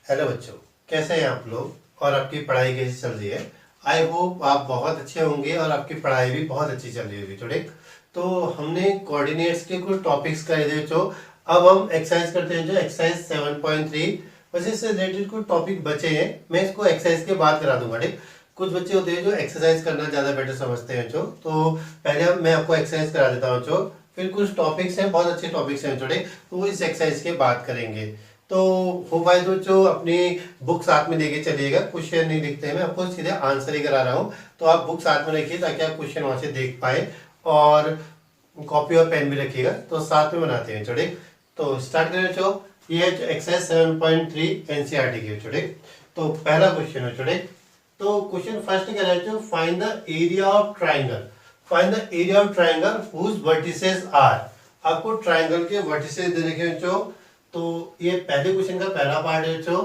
Hello बच्चों, कैसे हैं आप लोग और आपकी पढ़ाई कैसी चल रही है। आई होप आप बहुत अच्छे होंगे और आपकी पढ़ाई भी बहुत अच्छी चल रही होगी। थोड़े तो हमने कोऑर्डिनेट्स के कुछ टॉपिक्स कर दिए जो अब हम एक्सरसाइज करते हैं, जो एक्सरसाइज 7.3 बस इससे रिलेटेड कुछ टॉपिक बचे हैं। मैं इसको एक्सरसाइज के बाद करा दूंगा। ठीक, कुछ बच्चे होते हैं जो एक्सरसाइज करना ज़्यादा बेटर समझते हैं जो, तो पहले मैं आपको एक्सरसाइज करा देता हूँ जो, फिर कुछ टॉपिक्स हैं, बहुत अच्छे टॉपिक्स हैं थोड़े, तो वो इस एक्सरसाइज के बाद करेंगे। तो हो पाए तो जो अपनी बुक साथ में लेके चलिएगा, क्वेश्चन नहीं लिखते हैं, मैं आपको सीधे आंसर ही करा रहा हूँ, तो आप बुक साथ में रखिए ताकि आप क्वेश्चन वहां से देख पाए, और कॉपी और पेन भी रखिएगा, तो साथ में बनाते हैं छोटे। तो स्टार्ट करें जो, ये है एक्सरसाइज 7.3 एनसीईआरटी के छोटे। तो पहला क्वेश्चन है छोटे, तो क्वेश्चन फर्स्ट कह रहा है जो find the area of triangle, find the area of triangle whose vertices are. आपको ट्राइंगल के वर्टिसेस दे रखे हैं जो, तो ये पहले क्वेश्चन का पहला पार्ट है जो,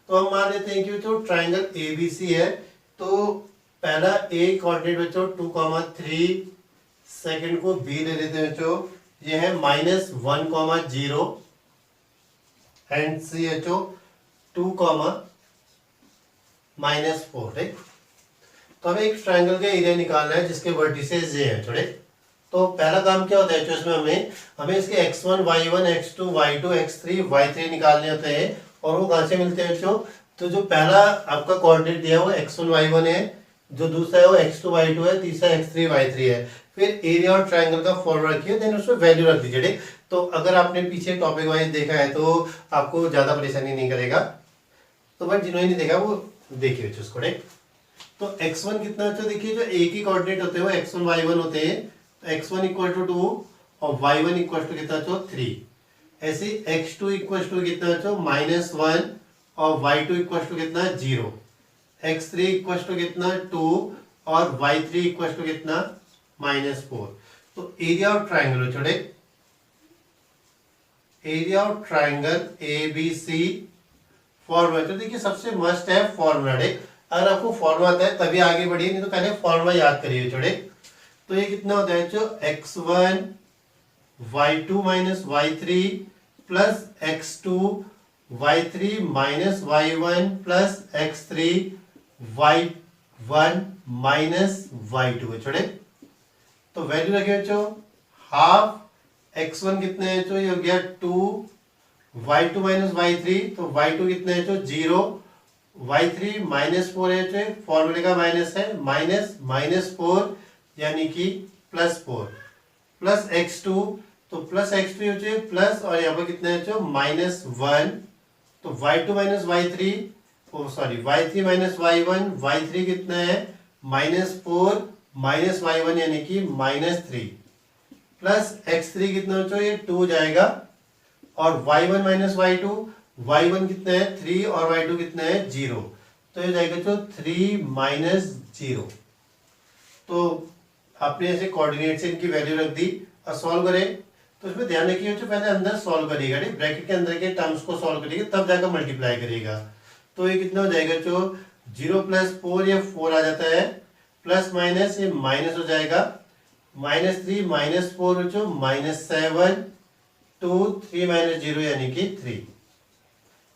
तो हम मान लेते हैं कि जो ट्राइंगल एबीसी है, तो पहला ए कोऑर्डिनेट बच्चों 2,3, सेकंड को बी ले लेते हैं जो, ये है -1,0 एंड सी है जो 2,-4। ठीक, तो हमें एक ट्राइंगल का एरिया निकालना है जिसके वर्टिसेस ये हैं थोड़े। तो पहला काम क्या होता है जो इसमें हमें इसके x1, y1, x2, y2, x3, y3 निकालने होते हैं, और वो कहां से मिलते हैं जो, तो जो पहला आपका कोऑर्डिनेट दिया हुआ x1, y1 है, जो दूसरा है वो x2, y2 है, तीसरा x3, y3 है। फिर एरिया और ट्राइंगल का फॉर्मूला रखिए, देन उसमें वैल्यू रख दीजिए। ठीक, तो अगर आपने पीछे टॉपिक वाइज देखा है तो आपको ज्यादा परेशानी नहीं करेगा, तो बट जिन्होंने नहीं देखा वो देखिए उसको। ठीक, तो x1 कितना होता है, देखिए जो एक ही कोऑर्डिनेट होते हैं वो x1, y1 होते हैं, तो x1 इक्वल टू 2 और y1 इक्वल टू कितना हो 3। ऐसे x2 इक्वल टू कितना हो -1 और y2 इक्वल टू कितना 0, x3 इक्वल टू कितना 2 और y3 इक्वल टू कितना -4। तो एरिया ऑफ ट्राइंगल छोड़े, area of triangle ABC formula, तो देखिए सबसे मस्ट है फॉर्मूला। अगर आपको फॉर्मूला आता है तभी आगे बढ़िए, नहीं तो पहले फॉर्मूला याद करिए छोड़े। तो ये कितना होता है जो x1 y2 minus y3 plus x2 y3 minus y1 plus x3 y1 minus y2 है छोड़े। तो वैल्यू रखे बच्चों, हाफ x1 कितने है जो, ये हो गया 2, y2 माइनस y3, तो y2 कितने है जो 0, y3 -4 है जो फॉर्मूले का माइनस है, -4 यानी कि +4 प्लस x2, तो प्लस x2 हो जाए प्लस, और यहाँ पर कितना है जो -1, तो y2 minus y3, sorry y3 minus y1, y3 कितना है -4 माइनस y1 यानी कि -3, प्लस x3 कितना हो ये 2 जाएगा, और y1 माइनस y2, y1 कितना है 3 और y2 कितना है 0, तो ये जाएगा जो 3 - 0। तो आपने ऐसे कोऑर्डिनेट से इनकी वैल्यू रख दी और सॉल्व करें, तो इसमें ध्यान रखिए जो पहले अंदर सॉल्व करिएगा, ठीक, ब्रैकेट के अंदर के टर्म्स को सॉल्व करिएगा तब जाकर मल्टीप्लाई करिएगा। तो ये कितना हो जाएगा जो 0 + 4, ये 4 आ जाता है, प्लस माइनस ये माइनस हो जाएगा, -3 -4 जो -7, 2 3 - 0 यानी कि 3,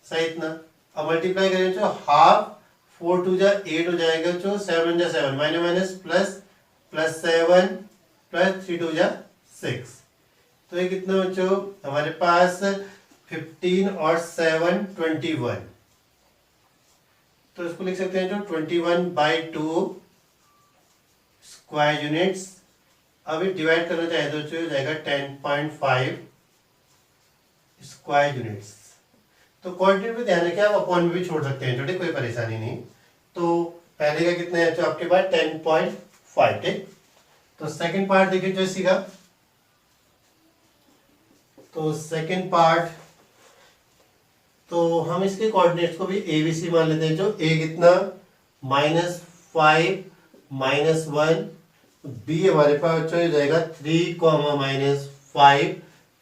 सही इतना। अब मल्टीप्लाई करें जो हाफ 4 2 जा 8 हो जाएगा जो 7 जा 7 माइनस प्लस +7 प्लस 3 2 जा 6, तो ये कितना बच्चों हमारे पास 15 और 7 21, तो इसको लिख सकते हैं जो 21/2 स्क्वायर यूनिट्स। अब ये डिवाइड करना चाहे तो हो जाएगा 10.5 स्क्वायर यूनिट्स। तो क्वांटिटी में ध्यान रखिए, आप अपॉन में भी छोड़ सकते हैं छोटे, कोई परेशानी नहीं। तो पहले का कितना है जो आपके पास 10.5, ठीक। तो सेकंड पार्ट देखिए जो इसी का, तो सेकंड पार्ट, तो हम इसके कोऑर्डिनेट्स को भी ABC मान लेते हैं जो A कितना -5 -1, B हमारे पास हो जाएगा 3, -5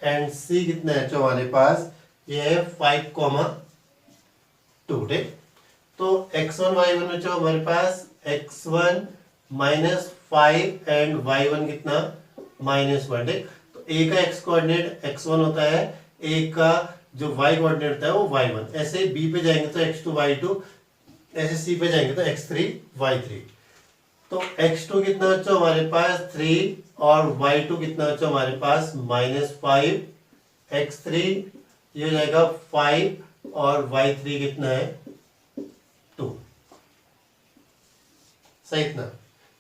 एंड C कितना है जो हमारे पास ये है 5,2, ठीक। तो x1 y1 में जो हमारे पास x1 -5 एंड y1 कितना -1, ठीक। तो a का x कोऑर्डिनेट x1 होता है, a का जो y कोऑर्डिनेट होता है वो y1, ऐसे b पे जाएंगे तो x2 y2, ऐसे c पे जाएंगे तो x3 y3। तो x2 कितना बच्चों हमारे पास 3 और y2 कितना बच्चों हमारे पास -5, x3 ये हो जाएगा 5 और y3 कितना है 2। सही इतना।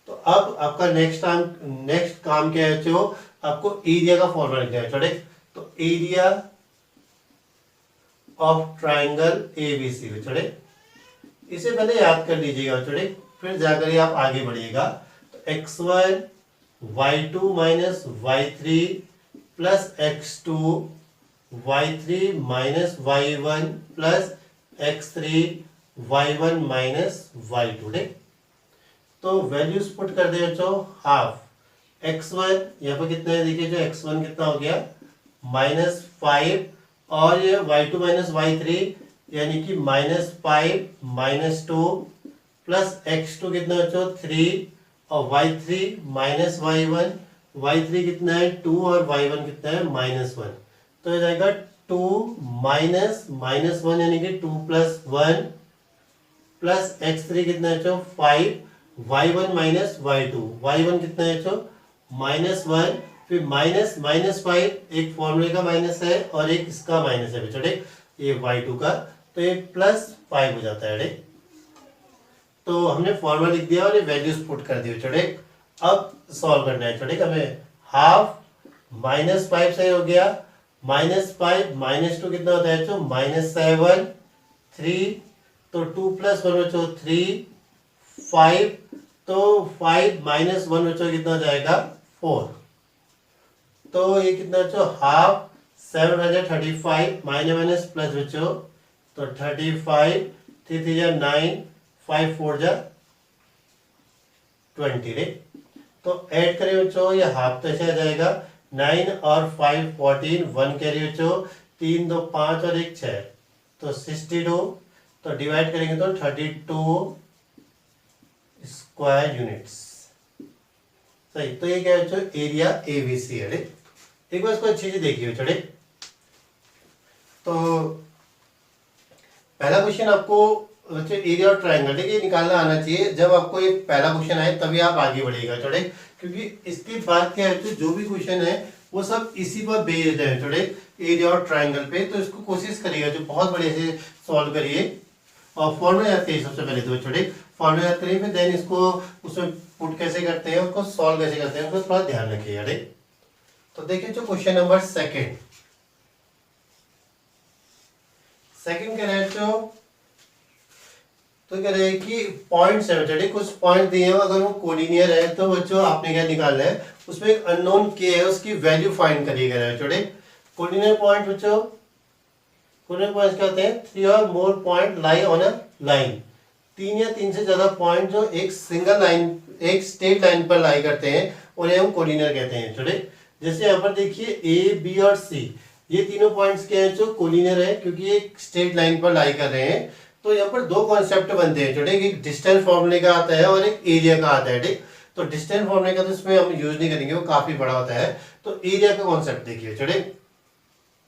तो अब आपका नेक्स्ट काम क्या है बच्चों, आपको एरिया का फॉर्मूला लिखना है छोटे। तो एरिया ऑफ ट्राइंगल एबीसी छोटे, इसे पहले याद कर लीजिएगा छोटे, फिर जाकर आप आगे बढ़िएगा। तो x1 y2 minus y3 plus x2 y3 minus y1 plus x3 y1 minus y2 ठीक। तो वैल्यूज पुट कर दे बच्चों, हाफ x1 यहाँ पर कितना है देखिए, जो x1 कितना हो गया -5 और ये y2 माइनस y3 यानी कि -5 -2 प्लस x2 कितना बच्चों 3 और y3 माइनस y1, y3 कितना है 2 और y1 कितना है -1। तो ये जाएगा 2 -1 यानी कि 2 + 1 प्लस x3 कितना है बच्चों 5, y1 माइनस y2, y1 कितना है बच्चों -1, फिर -5 एक फॉर्मूले का माइनस है और एक इसका माइनस है बच्चों ठीक, ये y2 का, तो ये +5 हो जाता है ठीक। तो हमने फॉर्मूला लिख दिया और ये वैल्यूज पुट कर दी छोटे। अब सॉल्व करना है छोटे, हमें हाफ -5 सही हो गया, -5 -2 कितना होता है बच्चों -7, 3 तो 2 + 1 बच्चों 3, 5 तो 5 -1 बच्चों कितना हो जाएगा 4। तो ये कितना बच्चों हाफ 735 माइनस प्लस बच्चों, तो 35 3 3 जा 9 5 4 जा 20 रे। तो ऐड करें बच्चों, ये हाफ तो ऐसे आ जाएगा 9 और 5 14, 1 कैरी बच्चों 3 2 5 और 1 6, तो 62। तो डिवाइड करेंगे तो 32 स्क्वायर यूनिट्स। सही। तो ये क्या है बच्चों एरिया एबीसी है। एक बार इसको अच्छी से देखिए छोटे। तो पहला क्वेश्चन आपको बच्चों एरिया ऑफ ट्रायंगल ठीक है निकालना आना चाहिए। जब आपको ये पहला क्वेश्चन आए तभी आप आगे बढ़िएगा छोटे, क्योंकि इसके बाद क्या है जो भी क्वेश्चन है वो सब इसी पर बेस्ड है छोटे, एरिया ऑफ ट्रायंगल पे। तो इसको कोशिश करिएगा जो बहुत बढ़िया से सॉल्व करिए और फॉर्मूला याद करिए सबसे पहले तो छोटे, फॉर्मूला याद करिए, फिर देन इसको उसमें पुट कैसे करते हैं उसको सॉल्व कैसे करते हैं उसको थोड़ा ध्यान रखिएगा ठीक। तो देखिए जो क्वेश्चन नंबर सेकंड कह रहे हैं तो कह रहे हैं कि पॉइंट्स है बच्चों, कुछ पॉइंट दिए हो, अगर वो कोलिनियर है तो बच्चों आपने क्या निकालना है, उसमें एक अननोन के है उसकी वैल्यू फाइंड करिएगा बच्चों। कोलिनियर पॉइंट बच्चों, कोलिनियर पॉइंट्स क्या होते हैं, 3 और more point lie on a line, 3 या 3 से ज्यादा पॉइंट जो एक सिंगल लाइन एक स्ट्रेट लाइन पर लाई करते हैं उन्हें हम कोलिनियर कहते हैं छोटे। जैसे यहाँ पर देखिए ए बी और सी ये तीनों पॉइंट्स क्या है जो कोलिनियर है क्योंकि एक स्ट्रेट लाइन पर लाई कर रहे हैं। तो यहाँ पर दो कॉन्सेप्ट बनते हैं छोटे, एक डिस्टेंस फॉर्मूले का आता है और एक एरिया का आता है ठीक। तो डिस्टेंस फॉर्मूले का तो इसमें हम यूज नहीं करेंगे, वो काफी बड़ा होता है। तो एरिया का कॉन्सेप्ट देखिए छोटे।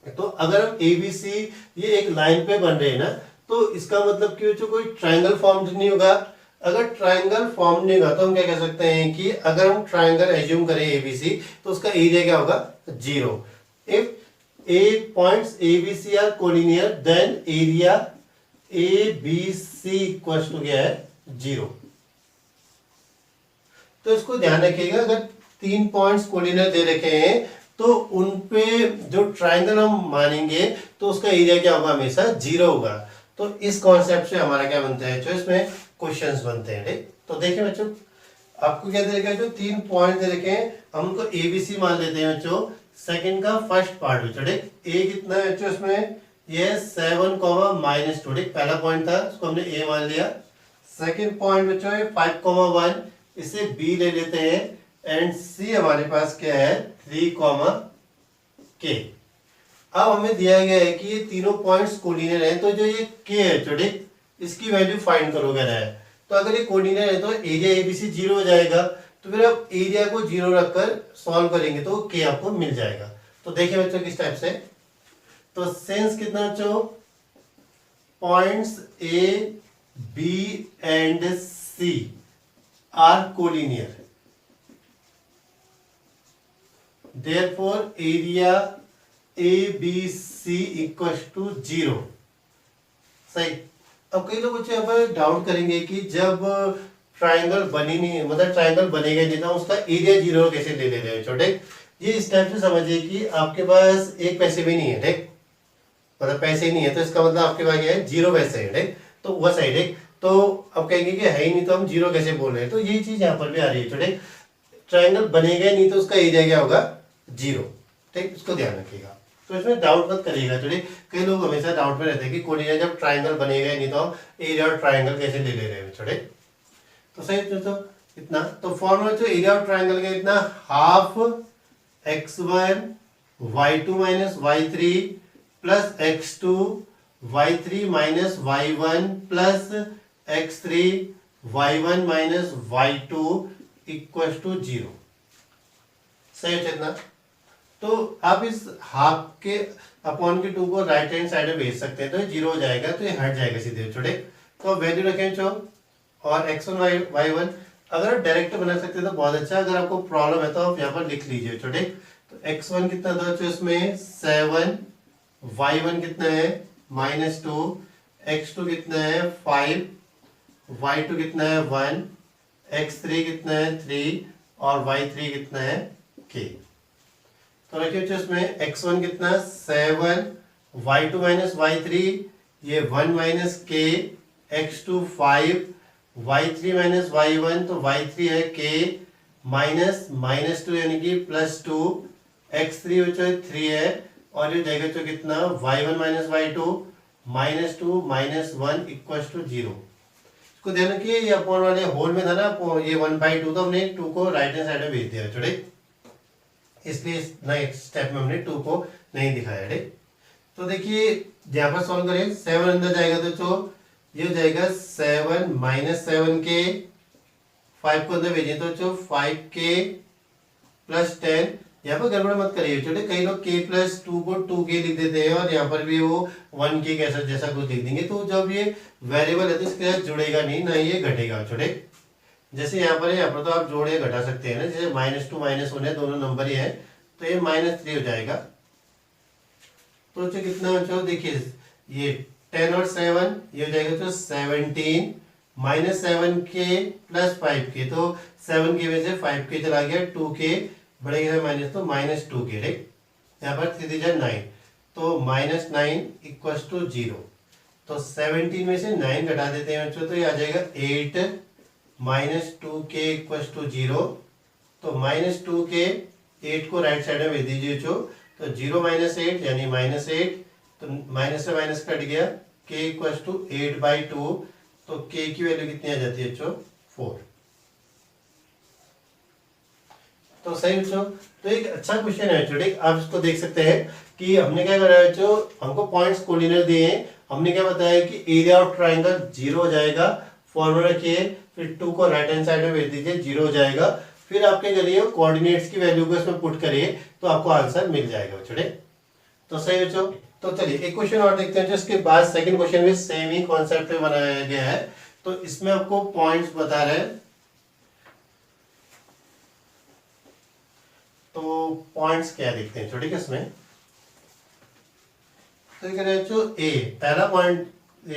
तो अगर हम एबीसी ये एक लाइन पे बन रहे हैं ना, तो इसका मतलब कि जो कोई ट्रायंगल फॉर्म नहीं होगा। अगर ट्रायंगल फॉर्म नहीं होगा तो हम क्या कह सकते हैं कि अगर हम ट्रायंगल एज्यूम करें एबीसी तो उसका एरिया क्या होगा 0। If a points ABC are collinear then area ABC equals to क्या है 0। तो इसको ध्यान रखिएगा, अगर 3 पॉइंट्स कोलिनियर दे रखे हैं तो उनपे जो ट्रायंगल हम मानेंगे तो उसका एरिया क्या होगा हमेशा 0 होगा। तो इस कॉन्सेप्ट से हमारा क्या बनता है जो इसमें क्वेश्चंस बनते हैं ठीक। तो देखिए बच्चों आपको क्या दे रखा है, जो 3 पॉइंट दे रखे हैं हम उनको एबीसी मान लेते हैं बच्चों। सेकंड का फर्स्ट पार्ट बच्चों ठीक, ए कितना है बच्चों इसमें ये 7, -2 ठीक, पहला पॉइंट था उसको हमने ए मान लिया। सेकंड पॉइंट बच्चों है 5, 1 इसे बी ले लेते हैं एंड सी हमारे पास क्या है 3, के। अब हमें दिया गया है कि ये तीनों पॉइंट्स कोलिनियर हैं, तो जो ये के है छोटे इसकी वैल्यू फाइंड करोगे ना। तो अगर ये कोलिनियर है तो एरिया एबीसी 0 हो जाएगा। तो फिर आप एरिया को 0 रखकर सॉल्व करेंगे तो के आपको मिल जाएगा। तो देखिए बच्चों किस टाइप से, तो सेंस कितना बच्चों, points A B and C are collinear, therefore area ABC equals to 0। सही। अब कई लोग बच्चे यहाँ पर डाउट करेंगे कि जब ट्राइंगल बनी नहीं, मतलब ट्राइंगल बनेगा नहीं, तो उसका एरिया 0 कैसे ले रहे हो छोटे। ये इस टाइप से समझिए कि आपके पास एक पैसे भी नहीं है, ठीक, मतलब पैसे ही नहीं है, तो इसका मतलब आपके पास क्या है, 0 पैसे है, ठीक। तो वह साइड है, तो अब कहेंगे कि है ही नहीं तो हम 0 कैसे बोल रहे हैं, तो यही चीज यहाँ पर भी आ रही है छोटे। ट्राइंगल बनेगा ही नहीं तो उसका एरिया क्या होगा, 0, ठीक, उसको ध्यान रखिएगा। तो इसमें डाउट मत करिएगा छोटे। कई लोग हमेशा डाउट में रहते हैं कि कोलिनियर जब ट्राइंगल बनेगा ही नहीं तो हम एरिया और ट्राइंगल कैसे ले ले रहे हैं छोटे। तो सही तो इतना, तो फॉर्मूला जो एरिया ऑफ ट्राइंगल का इतना, half x1 y2 minus y3 plus x2 y3 minus y1 plus x3 y1 minus y2 equal to 0। सही हो चेतना। तो आप इस हाफ के अपॉन के 2 को राइट हैंड साइड में भेज सकते हैं, तो ये 0 हो जाएगा, तो ये हट जाएगा सीधे छोटे। तो वैल्यू रखें जो, और x1 y1 अगर आप डायरेक्ट बना सकते हैं तो बहुत अच्छा। अगर आपको प्रॉब्लम है तो आप यहाँ पर लिख लीजिए छोटे। तो x1 कितना था बच्चों इसमें 7, y1 कितना है -2, x2 कितना है 5, y2 कितना है 1, x3 कितना है 3 और y3 कितना है k। तो रखिए बच्चों इसमें x1 कितना 7, y2 माइनस y3 ये 1 minus k, x2 5, y3 minus y1 तो y3 है k माइनस -2 यानी कि +2, x3 बच्चों 3 है और ये जाएगा बच्चों कितना y1 minus y2 -2 -1 equal to 0। इसको ध्यान रखिए, ये अपॉन वाले होल में था ना, ये 1/2 तो हमने 2 को राइट हैंड साइड में भेज दिया छोटे, इसलिए नेक्स्ट स्टेप में हमने 2 को नहीं दिखाया, ठीक। तो देखिए यहाँ पर सॉल्व करें, 7 अंदर जाएगा तो ये हो जाएगा 7 माइनस 7k, 5 को अंदर भेजें तो 5k प्लस 10। यहाँ पर गड़बड़ मत करिए छोटे, कई लोग k प्लस 2 को 2k लिख देते हैं और यहाँ पर भी वो 1k कैसा जैसा कुछ लिख देंगे। तो जब ये वेरिएबल है तो इसके साथ जुड़ेगा नहीं, ना ये घटेगा छोटे। जैसे यहाँ पर है, यहाँ पर तो आप जोड़ या घटा सकते हैं ना, जैसे -2 -1 है, दोनों नंबर ही है, तो ये -3 हो जाएगा। तो कितना बच्चों देखिए, ये 10 और 7 ये हो जाएगा तो 17 -7k प्लस 5k, तो 7k में से 5k चला गया, 2k बढ़ेगा माइनस तो -2k, ठीक। यहाँ पर 3 3 9, तो -9 इक्वल्स टू 0। तो 17 में से 9 घटा देते हैं बच्चों, तो ये आ जाएगा 8 -2k इक्वल्स टू 0। तो -2k 8 को राइट साइड में भेज दीजिए बच्चों, तो 0 -8 यानी -8, तो माइनस से माइनस कट गया, k इक्वल टू 8/2, तो k की वैल्यू कितनी आ जाती है बच्चों 4। तो सही बच्चों, तो एक अच्छा क्वेश्चन है बच्चों, आप इसको देख सकते हैं कि हमने क्या करा है बच्चों, हमको पॉइंट्स कोऑर्डिनेट दिए हैं, हमने क्या बताया कि एरिया ऑफ ट्राइंगल 0 हो जाएगा, फॉर्मूला रखिए, फिर 2 को राइट हैंड साइड में भेज दीजिए, 0 हो जाएगा, फिर आपके करिए कोऑर्डिनेट्स की वैल्यू को इसमें पुट करिए तो आपको आंसर मिल जाएगा बच्चों। तो सही बच्चों, तो चलिए एक क्वेश्चन और देखते हैं, जिसके बाद सेकंड क्वेश्चन भी सेम ही कॉन्सेप्ट पे बनाया गया है। तो इसमें आपको पॉइंट्स बता रहे हैं, तो पॉइंट्स क्या देखते हैं छोटे इसमें। तो कह रहे जो ए पहला पॉइंट,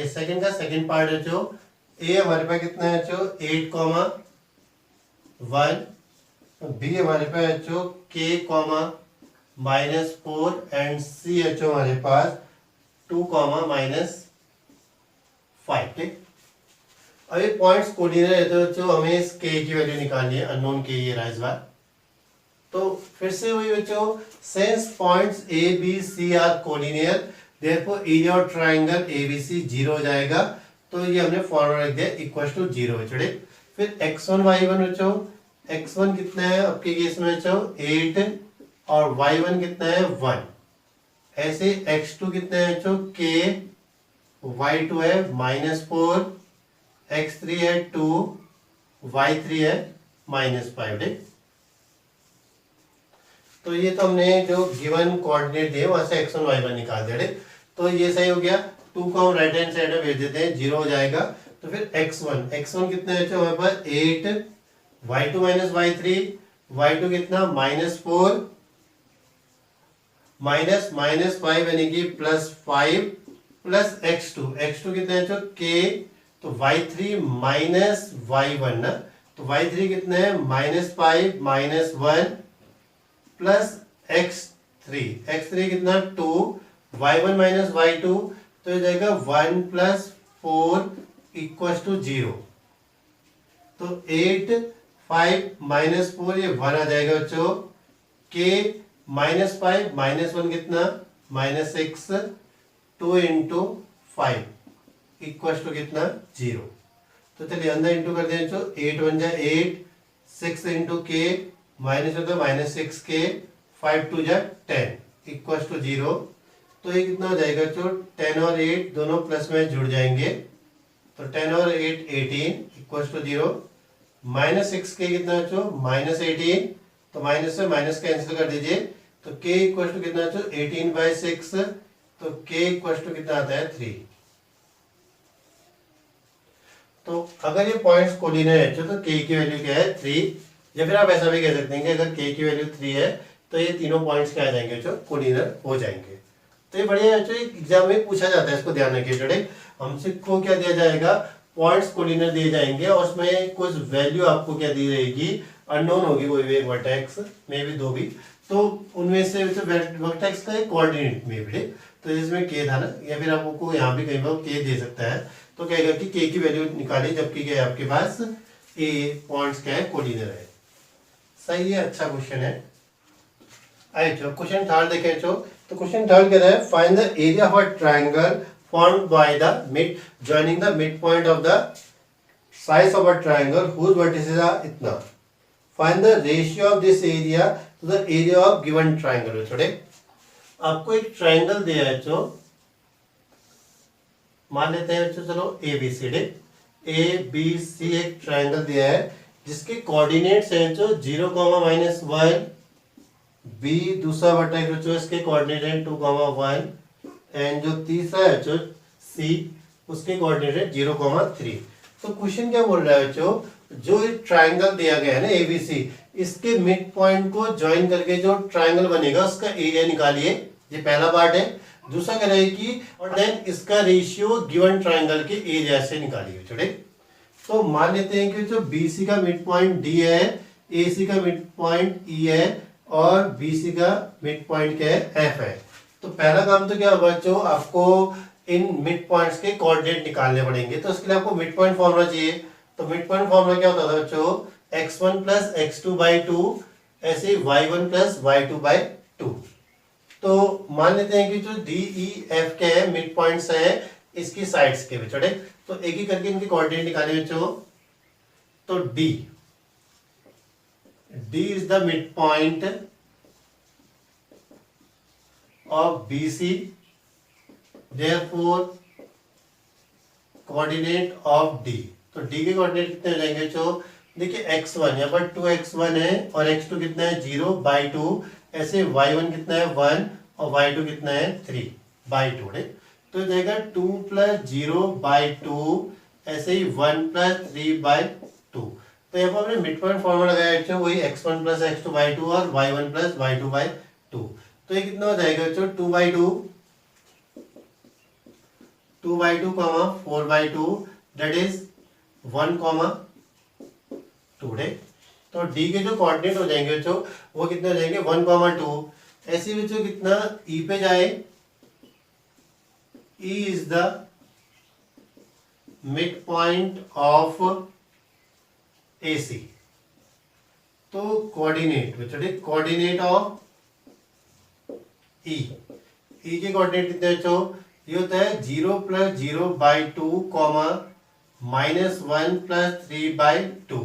सेकंड का सेकंड पार्ट है जो ए हमारे पास कितना है जो 8,1, बी हमारे पास है जो k, -4 and C H O हमारे पास 2, -5, ठीक। अब ये पॉइंट्स कोऑर्डिनेट है तो जो हमें इस k की वैल्यू निकालनी है, अननोन k ये रहा इस बार। तो फिर से वही बच्चों, since points A B C are coordinate therefore area of triangle ABC 0 हो जाएगा। तो ये हमने फॉर्मूला रख दिया इक्वल टू 0 बच्चों। फिर x1 y1 बच्चों, x1 कितना है आपके केस में बच्चों 8 और y1 कितना है 1। ऐसे x2 कितना है बच्चों k, y2 है -4, x3 है 2, y3 है -5, ठीक। तो ये तो हमने जो गिवन कोऑर्डिनेट दिए वहां से x1 y1 निकाल दिया। तो ये सही हो गया। 2 को हम राइट हैंड साइड में भेज देते हैं, 0 हो जाएगा। तो फिर x1 कितना है हमारे पास 8, y2 माइनस y3, y2 कितना -4 माइनस 5 यानी कि +5 प्लस x2 कितना है k, तो y3 माइनस y1 ना, तो y3 कितना है -5 -1 प्लस x3 कितना 2, y1 माइनस y2, तो ये जाएगा 1 + 4 = 0। तो 8 5 -4 ये 1 आ जाएगा बच्चों। k -5 -1 कितना -6, 2 × 5 = कितना 0। तो चलिए अंदर इंटू कर दें 8 × 1 = 8, 6 × k माइनस होता है -6k, 5 × 2 = 10 = 0। तो ये कितना हो जाएगा 10 और 8 दोनों प्लस में जुड़ जाएंगे, तो 10 और 8 18 = 0। -6k कितना -18, तो माइनस से माइनस कैंसिल कर दीजिए, तो k = कितना 18/6, तो k = कितना आता है 3। तो अगर ये पॉइंट्स कोऑर्डिनेट है तो k की वैल्यू क्या है 3, या फिर आप ऐसा भी कह सकते हैं कि अगर k की वैल्यू 3 है तो ये तीनों पॉइंट्स क्या आ जाएंगे जो कोऑर्डिनेट हो जाएंगे। तो ये बढ़िया है, एग्जाम में पूछा जाता है, इसको ध्यान रखिए स्टूडेंट। हमसे को क्या दिया जाएगा, पॉइंट्स कोऑर्डिनेट दिए जाएंगे और उसमें कुछ वैल्यू आपको क्या दी रहेगी, अननोन होगी कोई भी एक वर्टेक्स में भी, दो भी, तो उनमें से वर्टेक्स का एक कोऑर्डिनेट में भी, तो जिसमें k था ना, या फिर आपको यहाँ भी कहीं पर k दे सकता है, तो कहेगा कि k की वैल्यू निकालिए, जबकि क्या आपके पास ए पॉइंट्स क्या है कोऑर्डिनेट है। सही है, अच्छा क्वेश्चन है। आइए क्वेश्चन थर्ड देखें तो क्वेश्चन थर्ड कह रहा है find the area of a triangle formed by the joining the midpoint of the sides of a triangle whose vertices are इतना। Find the ratio of this area to the area of given triangle। छोड़े, आपको एक triangle दिया है जो मान लेते हैं चलो ABC एक ट्रायंगल दिया है जिसके कोऑर्डिनेट्स हैं जो 0, -1, B दूसरा वर्टेक्स जो इसके कोऑर्डिनेट हैं 2, 1, एंड जो तीसरा है जो C उसके कोऑर्डिनेट है 0, 3। तो क्वेश्चन क्या बोल रहा है जो एक ट्रायंगल दिया गया है ना ABC, इसके मिड पॉइंट को ज्वाइन करके जो ट्रायंगल बनेगा उसका एरिया निकालिए। ये पहला पार्ट है। दूसरा कह रहा है कि और देन इसका रेशियो गिवन ट्रायंगल के एरिया से निकालिए। छोड़े, तो मान लेते हैं कि जो BC का मिड पॉइंट D है, AC का मिड पॉइंट E है और BC का मिड पॉइंट क्या है F है। तो पहला काम तो क्या होगा बच्चों, आपको इन मिड पॉइंट्स के कोऑर्डिनेट निकालने पड़ेंगे। तो उसके लिए आपको मिड पॉइंट फॉर्मूला चाहिए। तो मिड पॉइंट फॉर्मूला क्या होता था बच्चों, x1 + x2/2, ऐसे ही y1 + y2/2। तो मान लेते हैं कि जो DEF के है मिड पॉइंट्स है इसकी साइड्स के छोटे, तो एक ही करके इनके कोऑर्डिनेट निकाले बच्चों। तो D is the mid point of BC, therefore coordinate of D। तो D के कोऑर्डिनेट कितने हो जाएंगे बच्चों, देखिए x1 यहाँ पर 2x1 है और x2 कितना है 0/2, ऐसे y1 कितना है 1 और y2 कितना है 3/2। तो जाएगा 2 + 0/2, ऐसे ही 1 + 3/2। तो यहाँ पर हमने मिड पॉइंट फॉर्मूला लगाया बच्चों, वही x1 + x2/2 और y1 + y2/2। तो ये कितना हो जाएगा बच्चों 2/2, 4/2, दैट इज 1, 2। तो D के जो कोऑर्डिनेट हो जाएंगे बच्चों वो कितने हो जाएंगे 1, 2। ऐसे बच्चों कितना E पे जाए, E is the mid point of AC। तो कोऑर्डिनेट बच्चों, कोऑर्डिनेट ऑफ E के कोऑर्डिनेट कितने बच्चों, ये होता है 0 + 0/2, -1 + 3/2।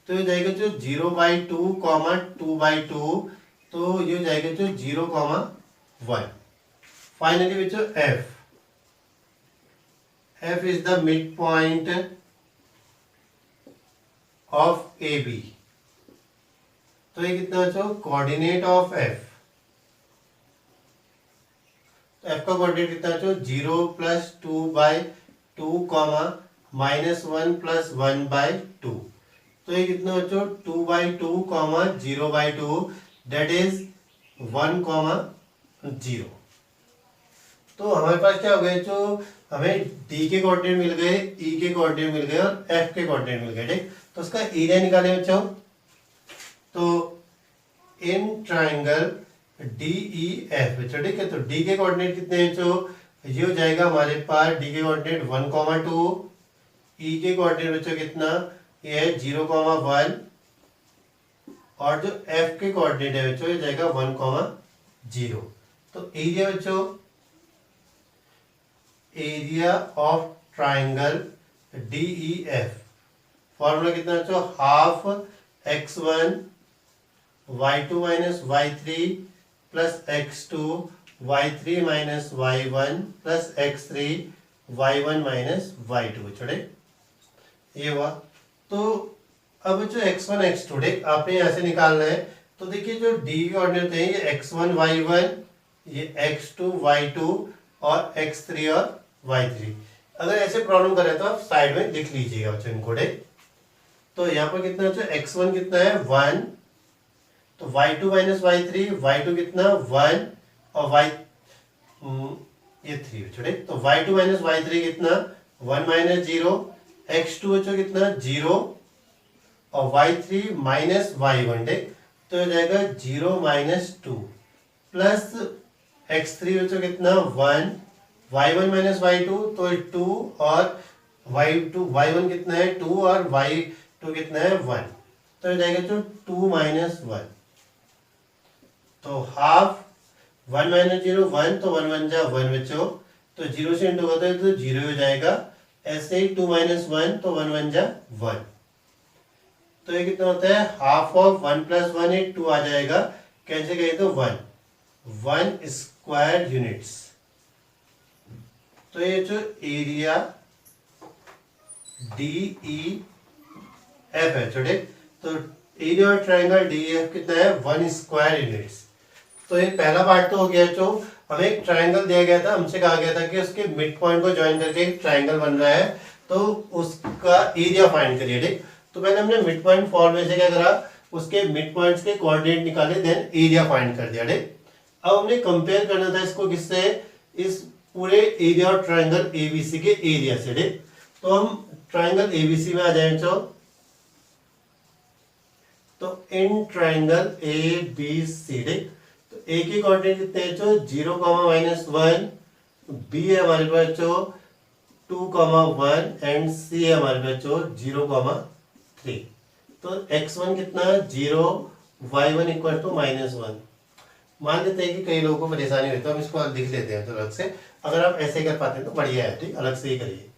तो ये जाएगा जो 0/2, 2/2, तो ये जाएगा जो 0, 1। फाइनली बच्चों F is the mid point of AB। तो ये कितना बच्चों कोऑर्डिनेट ऑफ एफ, तो एफ का कोऑर्डिनेट कितना बच्चों 0+2/2 कॉमा -1+1/2, तो ये कितना बच्चों 2/2 कॉमा 0/2 दैट इज 1,0। तो हमारे पास क्या हो गया जो हमें डी के कोऑर्डिनेट मिल गए, ई के कोऑर्डिनेट मिल गए और एफ के कोऑर्डिनेट मिल गए, ठीक। तो उसका एरिया निकाले बच्चों। तो in triangle D E F बच्चों, ठीक है। तो डी के कोऑर्डिनेट कितने हैं बच्चों, ये हो जाएगा हमारे पास डी के कोऑर्डिनेट 1,2, ई के कोऑर्डिनेट बच्चों कितना, ये है 0,1 और जो एफ के कोऑर्डिनेट है बच्चों ये जाएगा 1,0। तो एरिया बच्चों, area of triangle D E F, formula कितना बच्चों, half x1 y2 minus y3 plus x2 y3 minus y1 plus x3 y1 minus y2 छोड़े, ये हुआ। तो अब जो x1 x2 आपने यहाँ से निकालना है। तो देखिए जो डी कोऑर्डिनेट होते हैं ये x1 y1, ये x2 y2 और x3 और y3। अगर ऐसे प्रॉब्लम करें तो आप साइड में लिख लीजिएगा बच्चों इनको, ठीक। तो यहाँ पर कितना बच्चों x1 कितना है 1, तो y2 माइनस y3, y2 कितना 1 और y ये 3 बच्चों, ठीक। तो y2 माइनस y3 कितना 1 माइनस 0, x2 बच्चों कितना 0 और y3 माइनस y1, ठीक। तो हो जाएगा 0 माइनस 2 प्लस x3 बच्चों कितना 1, y1 माइनस y2 तो 2 और y1 कितना है 2 और y2 कितना है 1, तो हो जाएगा जो 2 माइनस 1। तो हाफ 1 माइनस 0 1, तो 1 1 जा 1 बच्चों, तो 0 से इंटू होता है तो 0 हो जाएगा। ऐसे ही 2 माइनस 1, तो 1 1 जा 1, तो ये कितना होता है हाफ ऑफ 1 प्लस 1 है 2 आ जाएगा, कैसे कहें तो 1 स्क्वायर यूनिट्स। तो ये जो एरिया डी ई एफ है छोटे, तो area of triangle D F कितना है 1 स्क्वायर यूनिट्स। तो ये पहला पार्ट तो हो गया। जो हमें एक ट्राइंगल दिया गया था, हमसे कहा गया था कि उसके मिड पॉइंट को ज्वाइन करके एक ट्राइंगल बन रहा है, तो उसका एरिया फाइंड करिए, ठीक। तो पहले हमने मिड पॉइंट फॉर्मूले से क्या करा, उसके मिड पॉइंट्स के कोऑर्डिनेट निकाले, देन एरिया फाइंड कर दिया, ठीक। अब हमने कंपेयर करना था इसको किससे, इस पूरे एरिया और ट्राइंगल एबीसी के एरिया से, ठीक। तो हम ट्राइंगल एबीसी में आ जाए तो इन ट्राइंगल ए बी सी, ठीक। तो ए की कोऑर्डिनेट कितने हैं जो 0, -1, बी है हमारे पास जो 2, 1 एंड सी है हमारे पास जो 0, 3। तो x1 कितना 0, y1 इक्वल टू -1। मान लेते हैं कि कई लोगों को परेशानी होती है, हम इसको लिख लेते हैं तो अलग से। अगर आप ऐसे कर पाते हैं तो बढ़िया है, ठीक। अलग से ही करिए,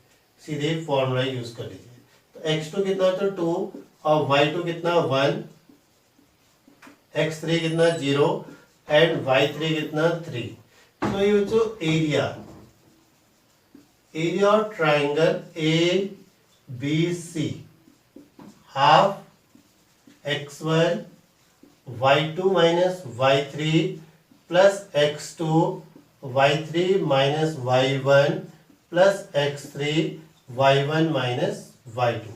सीधे फॉर्मूला यूज कर लीजिए। तो x2 कितना तो 2 और y2 कितना 1, x3 कितना 0 एंड y3 कितना 3। तो ये जो area of triangle A B C, half x1 y2 minus y3 plus x2 y3 minus y1 plus x3 y1 minus y2।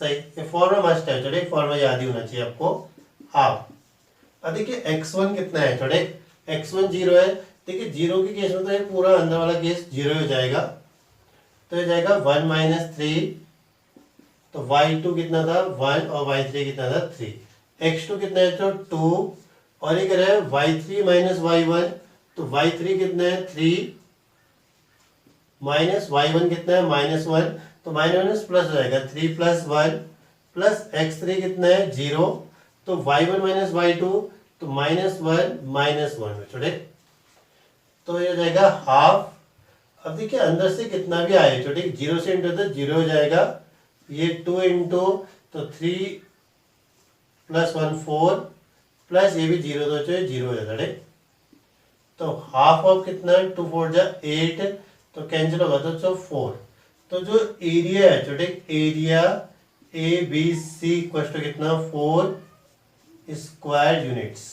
सही, ये फॉर्मूला मस्ट है छोटे, फॉर्मूला याद ही होना चाहिए आपको। हाफ, अब देखिए x1 कितना है छोटे, x1 0 है। देखिए 0 के केस में तो ये पूरा अंदर वाला केस 0 हो जाएगा, तो ये जाएगा 1 माइनस 3, तो y2 कितना था 1 और y3 कितना था 3। x2 कितना है तो 2 और ये कह रहा है y3 माइनस y1, तो y3 कितना है 3 माइनस y1 कितना है -1, तो माइनस प्लस हो जाएगा 3 प्लस 1 प्लस x3 कितना है 0, तो y1 माइनस y2 तो -1 -1 छोटे, तो ये हो जाएगा हाफ। अब देखिए अंदर से कितना भी आए छोटे, 0 से इंटू तो 0 हो जाएगा, ये 2 इंटू तो 3 प्लस 1 4 प्लस ये भी 0 तो 0 हो जाता है। तो हाफ ऑफ कितना 2 4 जा 8, तो कैंसिल होगा तो 4। तो जो एरिया है छोटे, area A B C equal to कितना 4 स्क्वायर यूनिट्स।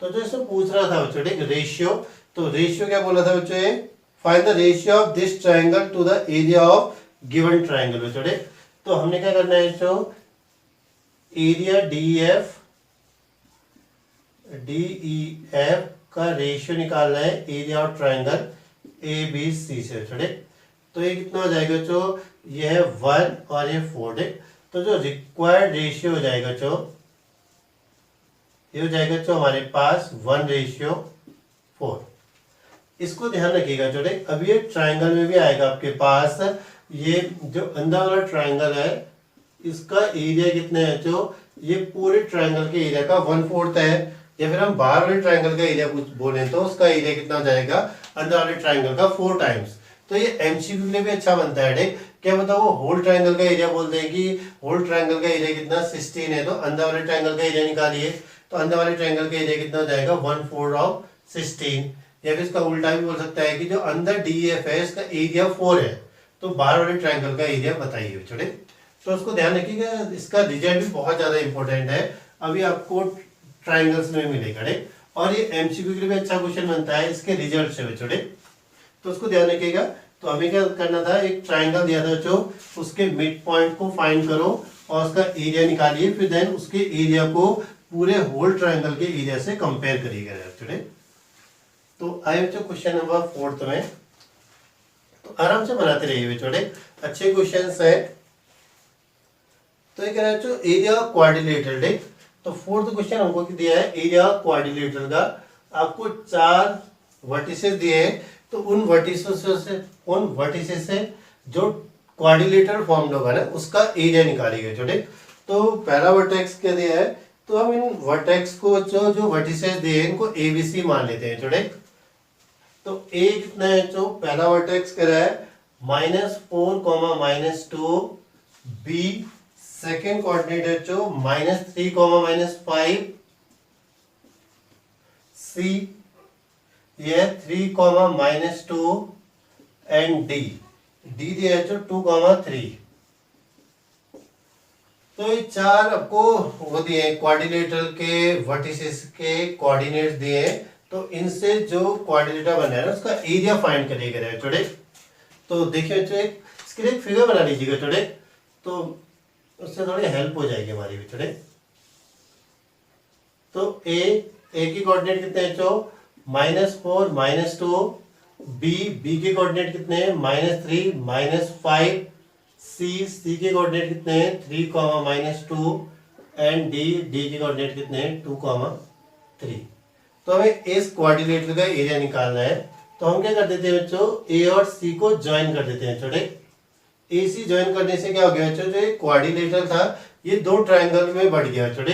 तो जो इसमें पूछ रहा था बच्चों, ठीक, रेशियो, तो रेशियो क्या बोला था बच्चों, ये find the ratio of this triangle to the area of given triangle बच्चों, ठीक। तो हमने क्या करना है बच्चों, एरिया DEF का रेशियो निकालना है एरिया ऑफ ट्राइंगल ABC से, ठीक। तो ये कितना हो जाएगा बच्चों, ये है 1 और ये 4, ठीक। तो जो रिक्वायर्ड रेशियो हो जाएगा बच्चों, ये हो जाएगा बच्चों हमारे पास 1:4। इसको ध्यान रखिएगा छोटे, अभी ये ट्राइंगल में भी आएगा आपके पास, ये जो अंदर वाला ट्राइंगल है इसका एरिया कितना है जो, ये पूरे ट्राइंगल के एरिया का 1/4 है, या फिर हम बाहर वाले ट्राइंगल का एरिया कुछ बोले तो उसका एरिया कितना हो जाएगा अंदर वाले ट्राइंगल का 4 टाइम्स। तो ये एमसीक्यू के लिए भी अच्छा बनता है, ठीक। क्या बताओ, वो होल ट्राइंगल का एरिया बोलते हैं कि होल ट्राइंगल का एरिया कितना 16 है, तो अंदर वाले ट्राइंगल का एरिया निकालिए, तो अंदर वाले ट्राइंगल का एरिया कितना हो जाएगा 1/4 ऑफ 16। या फिर इसका उल्टा भी बोल सकता है कि जो अंदर DEF है इसका एरिया 4 है, तो बाहर वाले ट्राइंगल का एरिया बताइए छोटे। तो उसको ध्यान रखिएगा, इसका रिजल्ट भी बहुत ज्यादा इंपॉर्टेंट है, अभी आपको ट्राइंगल्स में मिलेगा, ठीक। और ये एमसीक्यू के लिए भी अच्छा क्वेश्चन बनता है इसके रिजल्ट से छोटे, तो उसको ध्यान रखिएगा। तो हमें क्या करना था, एक ट्राइंगल दिया था जो, उसके मिड पॉइंट को फाइंड करो और उसका एरिया निकालिए, फिर देन उसके एरिया को पूरे होल ट्राइंगल के एरिया से कंपेयर करिएगा छोटे। तो आए बच्चों क्वेश्चन नंबर 4 में, तो आराम से बनाते रहिए छोटे, अच्छे क्वेश्चंस है। तो ये कह रहा है बच्चों एरिया क्वाड्रिलेटरल, ठीक। तो 4th क्वेश्चन हमको दिया है एरिया क्वाड्रिलेटरल का, आपको 4 वर्टिसेस दिए हैं, तो उन वर्टिसेस से जो क्वाड्रिलेटरल फॉर्म होगा ना उसका एरिया निकालिएगा छोटे। तो पहला वर्टेक्स क्या दिया है, तो हम इन वर्टेक्स को जो वर्टिसेस दिए इनको ABC मान लेते हैं छोटे। तो A कितना है जो, पहला वर्टेक्स कह रहा है -4, -2, B सेकेंड कोऑर्डिनेट है जो -3, -5, C ये 3, -2 एंड D दिया है जो 2, 3। तो ये 4 आपको वो दिए हैं क्वाड्रिलेटरल के वर्टिसेस के कोऑर्डिनेट्स दिए हैं, तो इनसे जो क्वाड्रिलेटर बना है ना उसका एरिया फाइंड करिएगा छोटे। तो देखिए बच्चों, इसके लिए एक फिगर बना लीजिएगा छोटे, तो उससे थोड़ी हेल्प हो जाएगी हमारी भी छोटे। तो ए की कोऑर्डिनेट कितने हैं जो, -4, -2, बी के कोऑर्डिनेट कितने हैं -3, -5, सी के कोऑर्डिनेट कितने हैं 3, -2 एंड डी के कोऑर्डिनेट कितने हैं 2, 3। तो हमें इस क्वाड्रिलेटरल का एरिया निकालना है, तो हम क्या कर देते हैं बच्चों, ए और सी को ज्वाइन कर देते हैं छोटे। AC ज्वाइन करने से क्या हो गया बच्चों, जो क्वाड्रिलेटरल था ये 2 ट्राइंगल में बढ़ गया छोटे,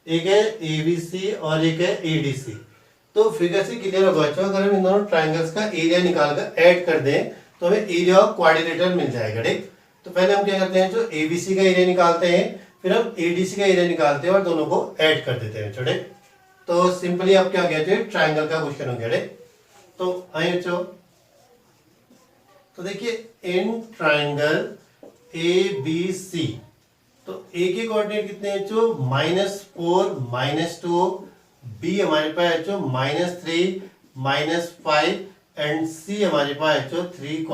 एक है ABC और एक है ADC। तो फिगर से क्लियर होगा बच्चों, अगर हम इन दोनों ट्राइंगल्स का एरिया निकालकर ऐड कर दें तो हमें एरिया ऑफ क्वाड्रिलेटरल मिल जाएगा, ठीक। तो पहले हम क्या करते हैं, जो ABC का एरिया निकालते हैं, फिर हम ADC का एरिया निकालते हैं और दोनों को ऐड कर देते हैं छोटे। तो सिंपली आप क्या गया ट्राइंगल का क्वेश्चन हो गया, ठीक। तो आइए बच्चों, तो देखिए इन ट्राइंगल ABC, तो A के कोऑर्डिनेट कितने हैं जो -4, -2, B हमारे पास है जो -3, -5 एंड C हमारे पास है जो 3,